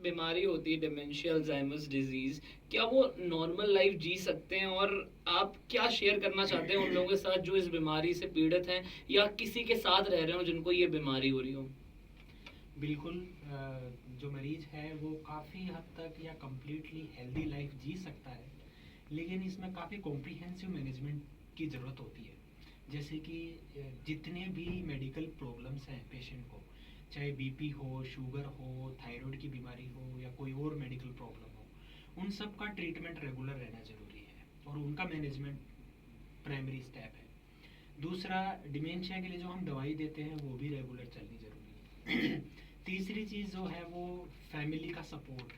बीमारी होती है डिमेंशिया अल्जाइमर्स डिजीज, क्या वो नॉर्मल लाइफ जी सकते हैं? और आप क्या शेयर करना चाहते हैं उन लोगों के साथ जो इस बीमारी से पीड़ित हैं या किसी के साथ रह रहे हो जिनको ये बीमारी हो रही हो? बिल्कुल। जो मरीज है वो काफ़ी हद तक या कम्प्लीटली हेल्दी लाइफ जी सकता है, लेकिन इसमें काफ़ी कॉम्प्रिहेंसिव मैनेजमेंट की ज़रूरत होती है। जैसे कि जितने भी मेडिकल प्रॉब्लम्स हैं पेशेंट को, चाहे बीपी हो, शुगर हो, थायराइड की बीमारी हो या कोई और मेडिकल प्रॉब्लम हो, उन सब का ट्रीटमेंट रेगुलर रहना ज़रूरी है और उनका मैनेजमेंट प्राइमरी स्टेप है। दूसरा, डिमेंशिया के लिए जो हम दवाई देते हैं वो भी रेगुलर चलनी ज़रूरी है। तीसरी चीज़ जो है वो फैमिली का सपोर्ट।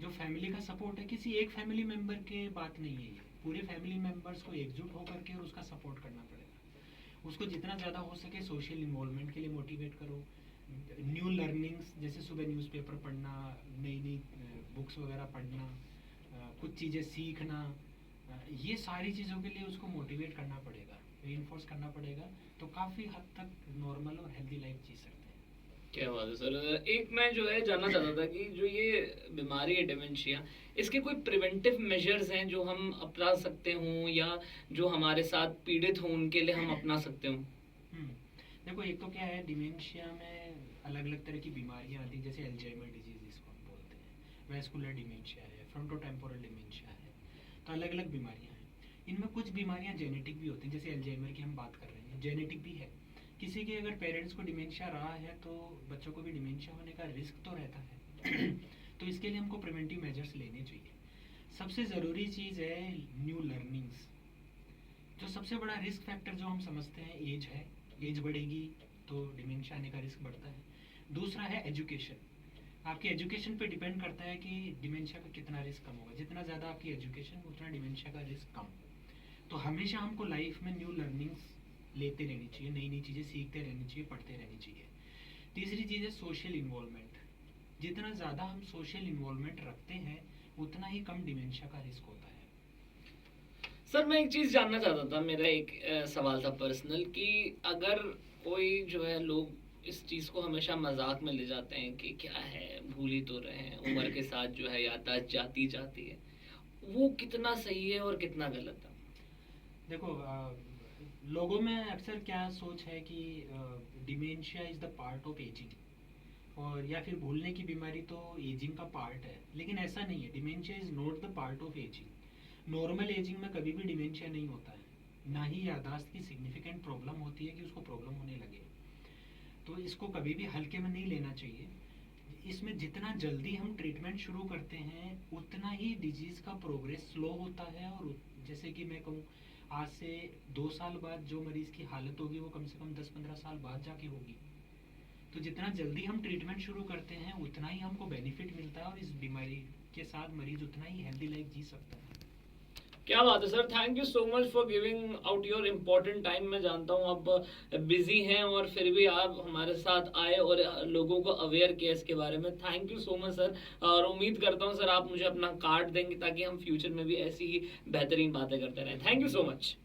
जो फैमिली का सपोर्ट है, किसी एक फैमिली मेम्बर के बात नहीं है ये, पूरे फैमिली मेम्बर्स को एकजुट होकर के और उसका सपोर्ट करना पड़ेगा। उसको जितना ज़्यादा हो सके सोशल इन्वॉल्वमेंट के लिए मोटिवेट करो। न्यू लर्निंग्स, जैसे सुबह न्यूज़पेपर पढ़ना, नई नई बुक्स वगैरह पढ़ना, कुछ चीज़ें सीखना, ये सारी चीज़ों के लिए उसको मोटिवेट करना पड़ेगा, रीइंफोर्स करना पड़ेगा, तो काफ़ी हद तक नॉर्मल और हेल्दी लाइफ जी सकते हैं। क्या बात है सर। एक मैं जो है जानना चाहता था कि जो ये बीमारी है डिमेंशिया, इसके कोई प्रिवेंटिव मेजर्स हैं जो हम अपना सकते हों या जो हमारे साथ पीड़ित हों उनके लिए हम अपना सकते हों? देखो, एक तो क्या है, डिमेंशिया में अलग अलग तरह की बीमारियां आती हैं, जैसे अल्जाइमर डिजीज जिसको हम बोलते हैं, वेस्कुलर डिमेंशिया है, फ्रंटोटेम्पोरल डिमेंशिया है, तो अलग अलग बीमारियां हैं। इनमें कुछ बीमारियां जेनेटिक भी होती हैं, जैसे अल्जाइमर की हम बात कर रहे हैं, जेनेटिक भी है। किसी के अगर पेरेंट्स को डिमेंशिया रहा है तो बच्चों को भी डिमेंशिया होने का रिस्क तो रहता है। तो इसके लिए हमको प्रिवेंटिव मेजर्स लेने चाहिए। सबसे ज़रूरी चीज़ है न्यू लर्निंग्स। जो सबसे बड़ा रिस्क फैक्टर जो हम समझते हैं, एज है। एज बढ़ेगी तो डिमेंशिया आने का रिस्क बढ़ता है। दूसरा है एजुकेशन। आपकी एजुकेशन पे डिपेंड करता है कि डिमेंशिया का कितना रिस्क कम होगा। जितना ज़्यादा आपकी एजुकेशन, उतना डिमेंशिया का रिस्क कम। तो हमेशा हमको लाइफ में न्यू लर्निंग्स लेते रहनी चाहिए, नई नई चीज़ें सीखते रहनी चाहिए, पढ़ते रहनी चाहिए। तीसरी चीज़ है सोशल इन्वॉल्वमेंट। जितना ज़्यादा हम सोशल इन्वॉल्वमेंट रखते हैं, उतना ही कम डिमेंशिया का रिस्क होता है। सर मैं एक चीज़ जानना चाहता था, मेरा एक सवाल था पर्सनल कि अगर कोई जो है लोग इस चीज़ को हमेशा मजाक में ले जाते हैं कि क्या है, भूल ही तो रहे हैं, उम्र के साथ जो है याददाश्त जाती जाती है, वो कितना सही है और कितना गलत है? देखो, लोगों में अक्सर क्या सोच है कि dementia is the part of ageing, और या फिर भूलने की बीमारी तो एजिंग का पार्ट है, लेकिन ऐसा नहीं है। Dementia is not the part of ageing. Normal ageing में कभी भी डिमेंशिया नहीं होता है, ना ही यादाश्त की सिग्निफिकेंट प्रॉब्लम होती है कि उसको प्रॉब्लम होने लगे। तो इसको कभी भी हल्के में नहीं लेना चाहिए। इसमें जितना जल्दी हम ट्रीटमेंट शुरू करते हैं, उतना ही डिजीज़ का प्रोग्रेस स्लो होता है। और जैसे कि मैं कहूँ, आज से 2 साल बाद जो मरीज़ की हालत होगी वो कम से कम 10-15 साल बाद जाके होगी। तो जितना जल्दी हम ट्रीटमेंट शुरू करते हैं, उतना ही हमको बेनिफिट मिलता है और इस बीमारी के साथ मरीज उतना ही हेल्दी लाइफ जी सकता है। क्या बात है sir, thank you so much for giving out your important time. मैं जानता हूँ आप बिजी हैं और फिर भी आप हमारे साथ आए और लोगों को अवेयर किया इसके बारे में। Thank you so much sir, और उम्मीद करता हूँ सर आप मुझे अपना कार्ड देंगे ताकि हम फ्यूचर में भी ऐसी ही बेहतरीन बातें करते रहें। Thank you so much.